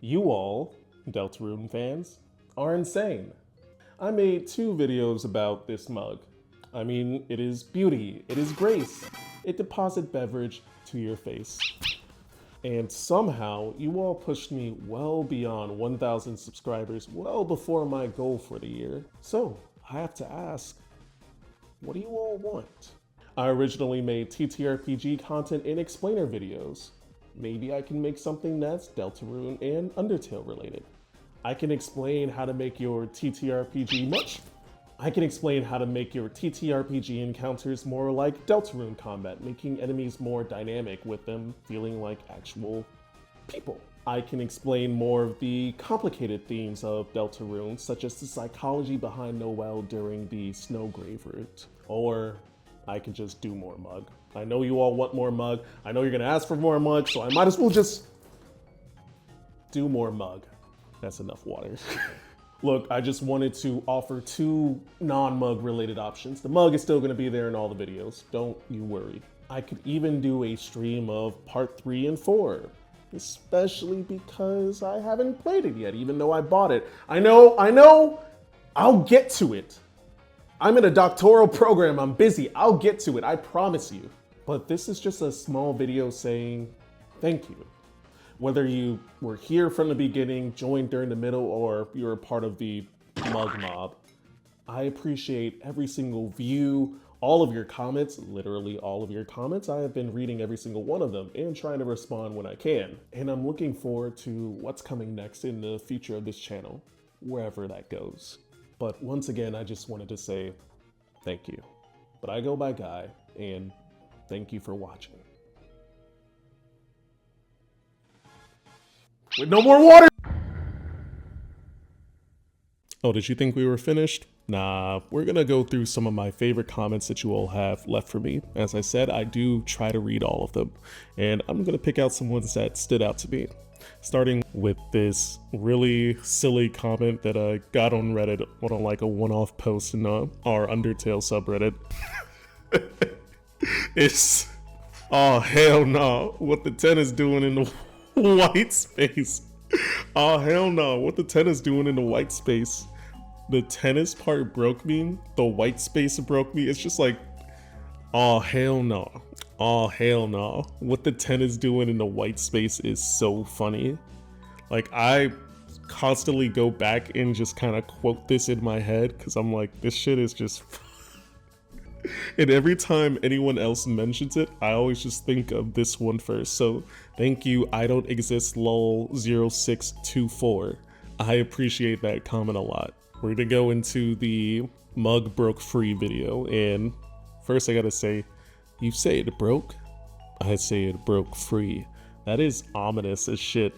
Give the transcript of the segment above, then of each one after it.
You all, Deltarune fans, are insane. I made 2 videos about this mug. I mean, it is beauty, it is grace, it deposits beverage to your face. And somehow, you all pushed me well beyond 1,000 subscribers, well before my goal for the year. So, I have to ask, what do you all want? I originally made TTRPG content and explainer videos. Maybe I can make something that's Deltarune and Undertale related. I can explain how to make your TTRPG encounters more like Deltarune combat, making enemies more dynamic with them feeling like actual people. I can explain more of the complicated themes of Deltarune, such as the psychology behind Noel during the Snowgrave route. Or I can just do more mug. I know you all want more mug. I know you're gonna ask for more mug, so I might as well just do more mug. That's enough water. Look, I just wanted to offer 2 non-mug related options. The mug is still gonna be there in all the videos, don't you worry. I could even do a stream of part 3 and 4, especially because I haven't played it yet, even though I bought it. I know, I'll get to it. I'm in a doctoral program, I'm busy, I'll get to it, I promise you. But this is just a small video saying thank you. Whether you were here from the beginning, joined during the middle, or you're a part of the mug mob, I appreciate every single view, all of your comments, literally all of your comments. I have been reading every single one of them and trying to respond when I can. And I'm looking forward to what's coming next in the future of this channel, wherever that goes. But once again, I just wanted to say thank you. But I go by Guy, and thank you for watching. With no more water! Oh, did you think we were finished? Nah, we're gonna go through some of my favorite comments that you all have left for me. As I said, I do try to read all of them, and I'm gonna pick out some ones that stood out to me. Starting with this really silly comment that I got on Reddit on like a one-off post in our Undertale subreddit. It's, oh hell no, what the 10 is doing in the white space. Oh hell no, what the 10 is doing in the white space. The tennis part broke me, the white space broke me. It's just like, oh hell no. Oh hell no. What the 10 is doing in the white space is so funny. Like, I constantly go back and just kind of quote this in my head because I'm like, this shit is just and every time anyone else mentions it, I always just think of this one first. So thank you, I don't exist lol 0624. I appreciate that comment a lot. We're gonna go into the mug broke free video, and first I gotta say, you say it broke, I say it broke free. That is ominous as shit.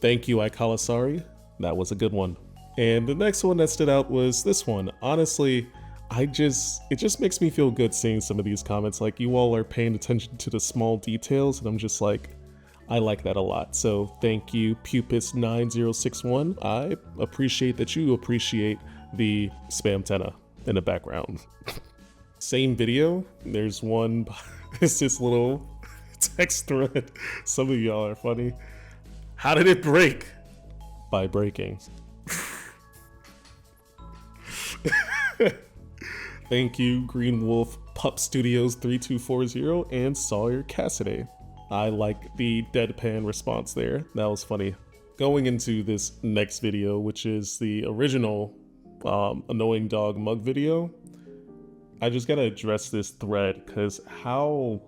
Thank you, Ikalasari. That was a good one. And the next one that stood out was this one. Honestly, it just makes me feel good seeing some of these comments. Like, you all are paying attention to the small details, and I'm just like, I like that a lot. So thank you, Pupus9061. I appreciate that you appreciate the spam tenna in the background. Same video, there's one, it's this little text thread. Some of y'all are funny. How did it break? By breaking. Thank you, Green Wolf Pup Studios 3240 and Sawyer Cassidy. I like the deadpan response there. That was funny. Going into this next video, which is the original Annoying Dog mug video, I just gotta address this thread because how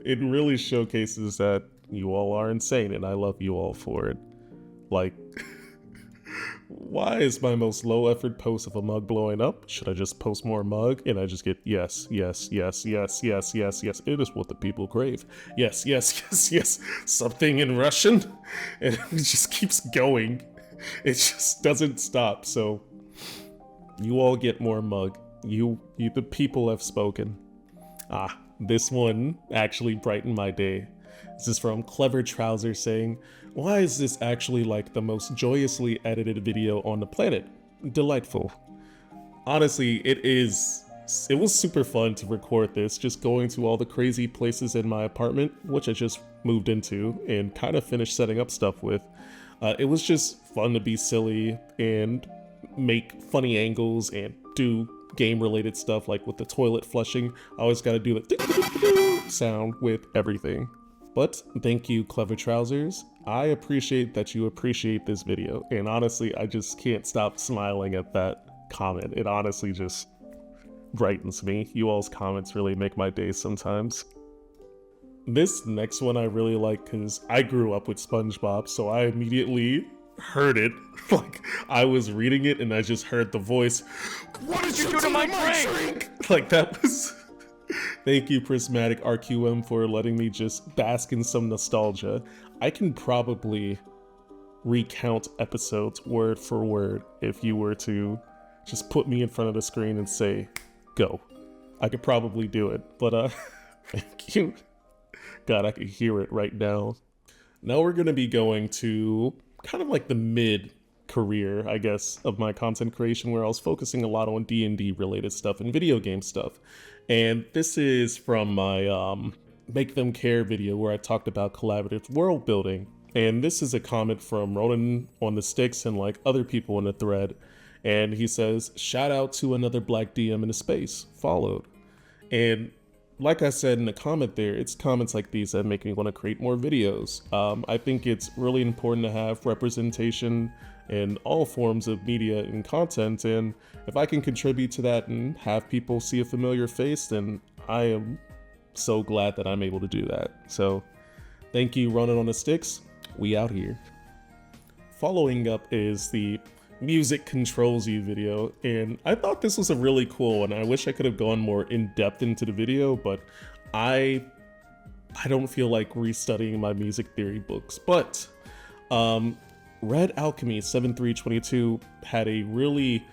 it really showcases that you all are insane, and I love you all for it. Like, why is my most low effort post of a mug blowing up? Should I just post more mug? And I just get yes, yes, yes, yes, yes, yes, yes. It is what the people crave. Yes, yes, yes, yes. Something in Russian? And it just keeps going. It just doesn't stop. So you all get more mug. You the people have spoken. Ah, this one actually brightened my day. This is from Clever Trouser saying, why is this actually like the most joyously edited video on the planet? Delightful. Honestly, it is it was super fun to record this, just going to all the crazy places in my apartment, which I just moved into and kind of finished setting up stuff with. It was just fun to be silly and make funny angles and do game-related stuff, like with the toilet flushing. I always gotta do the sound with everything. But thank you, Clever Trousers. I appreciate that you appreciate this video, and honestly, I just can't stop smiling at that comment. It honestly just brightens me. You all's comments really make my day sometimes. This next one I really like because I grew up with SpongeBob, so I immediately heard it. Like, I was reading it and I just heard the voice, "What did you do to my drink?" Like, that was... Thank you, Prismatic RQM, for letting me just bask in some nostalgia. I can probably recount episodes word for word if you were to just put me in front of the screen and say, go. I could probably do it, but thank you. God, I could hear it right now. Now we're gonna be going to kind of like the mid-career, I guess, of my content creation, where I was focusing a lot on D&D related stuff and video game stuff. And this is from my Make Them Care video where I talked about collaborative world building. And this is a comment from Ronan on the Sticks and like other people in the thread. And he says, shout out to another black DM in the space, followed. And like I said in the comment there, it's comments like these that make me want to create more videos. I think it's really important to have representation in all forms of media and content, and if I can contribute to that and have people see a familiar face, then I am so glad that I'm able to do that. So thank you, Running on the Sticks. We out here. Following up is the Music Controls You video, and I thought this was a really cool one. I wish I could have gone more in depth into the video, but I don't feel like restudying my music theory books. But Red Alchemy 7322 had a really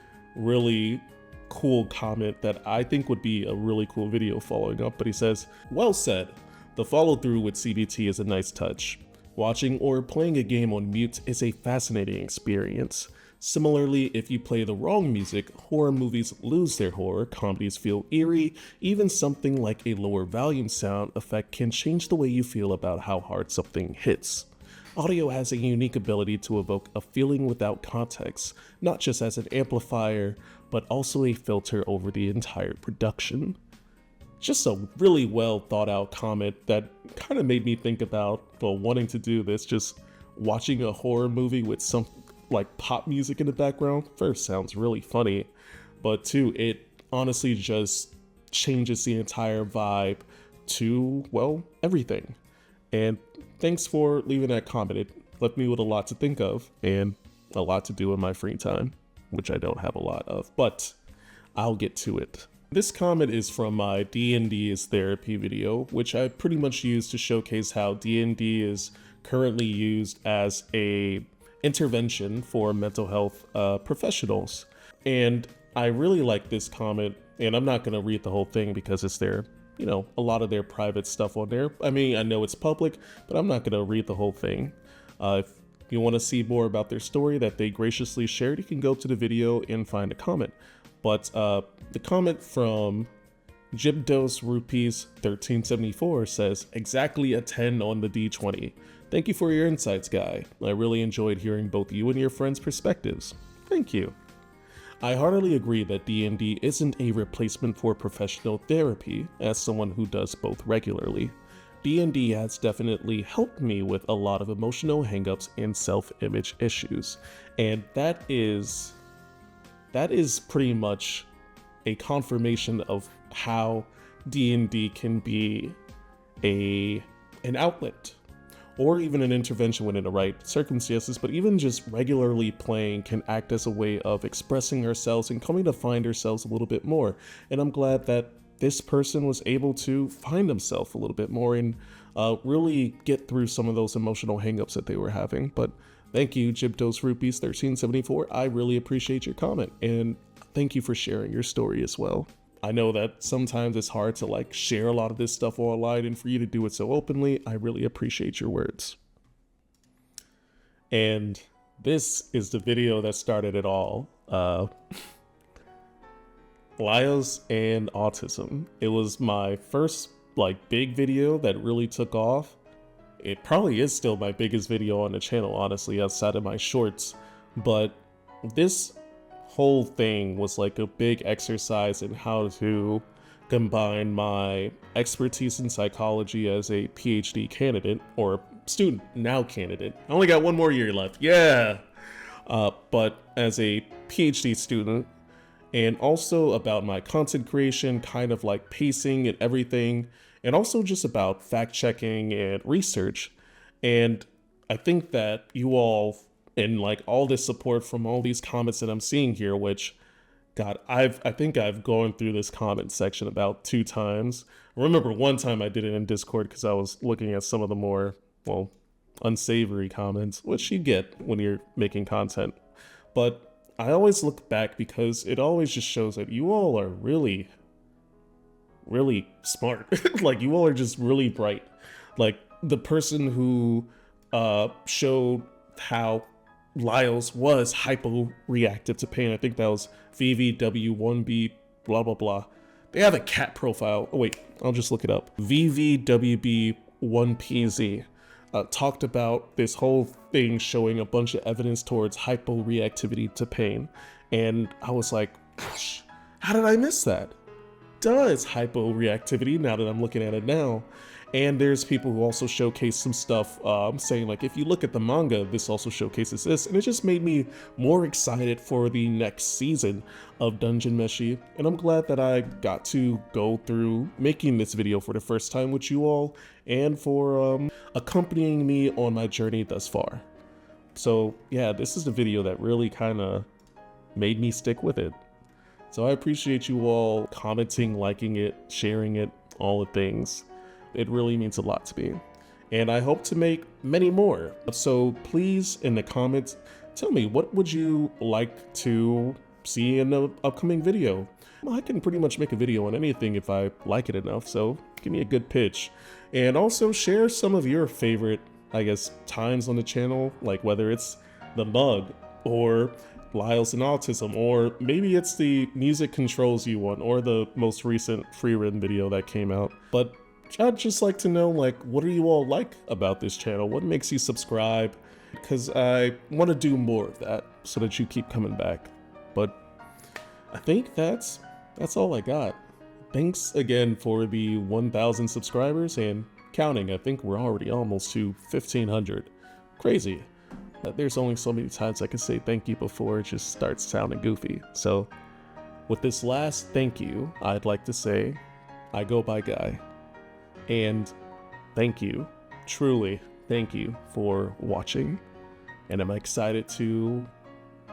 cool comment that I think would be a really cool video following up, but he says, well said, the follow through with CBT is a nice touch. Watching or playing a game on mute is a fascinating experience. Similarly, if you play the wrong music, horror movies lose their horror, comedies feel eerie, even something like a lower volume sound effect can change the way you feel about how hard something hits. Audio has a unique ability to evoke a feeling without context, not just as an amplifier, but also a filter over the entire production. Just a really well thought out comment that kind of made me think about, well, wanting to do this, just watching a horror movie with some like pop music in the background. First, sounds really funny, but two, it honestly just changes the entire vibe to, well, everything. And thanks for leaving that comment. It left me with a lot to think of and a lot to do in my free time, which I don't have a lot of, but I'll get to it. This comment is from my D&D is Therapy video, which I pretty much used to showcase how D&D is currently used as a intervention for mental health professionals. And I really like this comment, and I'm not going to read the whole thing because it's their, you know, a lot of their private stuff on there. I mean, I know it's public, but I'm not going to read the whole thing. If you want to see more about their story that they graciously shared, you can go to the video and find a comment. But the comment from Jibdos Rupees 1374 says, exactly a 10 on the D20. Thank you for your insights, guy. I really enjoyed hearing both you and your friends' perspectives. Thank you. I heartily agree that D&D isn't a replacement for professional therapy, as someone who does both regularly. D&D has definitely helped me with a lot of emotional hangups and self-image issues, and that is pretty much a confirmation of how D&D can be an outlet or even an intervention when in the right circumstances, but even just regularly playing can act as a way of expressing ourselves and coming to find ourselves a little bit more. And I'm glad that this person was able to find himself a little bit more and really get through some of those emotional hangups that they were having. But thank you, Jibdos Rupees 1374. I really appreciate your comment, and thank you for sharing your story as well. I know that sometimes it's hard to like share a lot of this stuff online, and for you to do it so openly, I really appreciate your words. And this is the video that started it all. Lyos and autism. It was my first like big video that really took off. It probably is still my biggest video on the channel, honestly, outside of my shorts. But this whole thing was like a big exercise in how to combine my expertise in psychology as a PhD candidate, or student, now candidate. I only got one more year left, yeah! But as a PhD student, and also about my content creation, kind of like pacing and everything, and also just about fact checking and research. And I think that you all, and like all this support from all these comments that I'm seeing here, which, God, I think I've gone through this comment section about 2 times. I remember one time I did it in Discord because I was looking at some of the more, well, unsavory comments, which you get when you're making content. But I always look back because it always just shows that you all are really, really smart. Like, you all are just really bright. Like, the person who showed how Lyos was hypo-reactive to pain, I think that was VVW1B blah blah blah. They have a cat profile. Oh wait, I'll just look it up. VVWB1PZ talked about this whole thing showing a bunch of evidence towards hypo-reactivity to pain. And I was like, gosh, how did I miss that? Duh, it's hypo-reactivity now that I'm looking at it now. And there's people who also showcase some stuff saying like, if you look at the manga, this also showcases this. And it just made me more excited for the next season of Dungeon Meshi. And I'm glad that I got to go through making this video for the first time with you all, and for accompanying me on my journey thus far. So yeah, this is the video that really kind of made me stick with it. So I appreciate you all commenting, liking it, sharing it, all the things. It really means a lot to me, and I hope to make many more. So please, in the comments, tell me, what would you like to see in the upcoming video? Well, I can pretty much make a video on anything if I like it enough, so give me a good pitch. And also share some of your favorite, I guess, times on the channel, like whether it's the mug, or Lyos and autism, or maybe it's the music controls you one, or the most recent free written video that came out. But I'd just like to know, like, what do you all like about this channel? What makes you subscribe? Because I want to do more of that so that you keep coming back. But I think that's all I got. Thanks again for the 1,000 subscribers and counting. I think we're already almost to 1,500. Crazy. There's only so many times I can say thank you before it just starts sounding goofy. So with this last thank you, I'd like to say, I go by Guy. And thank you, truly thank you for watching, and I'm excited to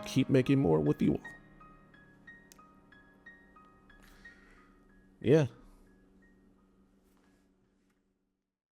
keep making more with you all. Yeah.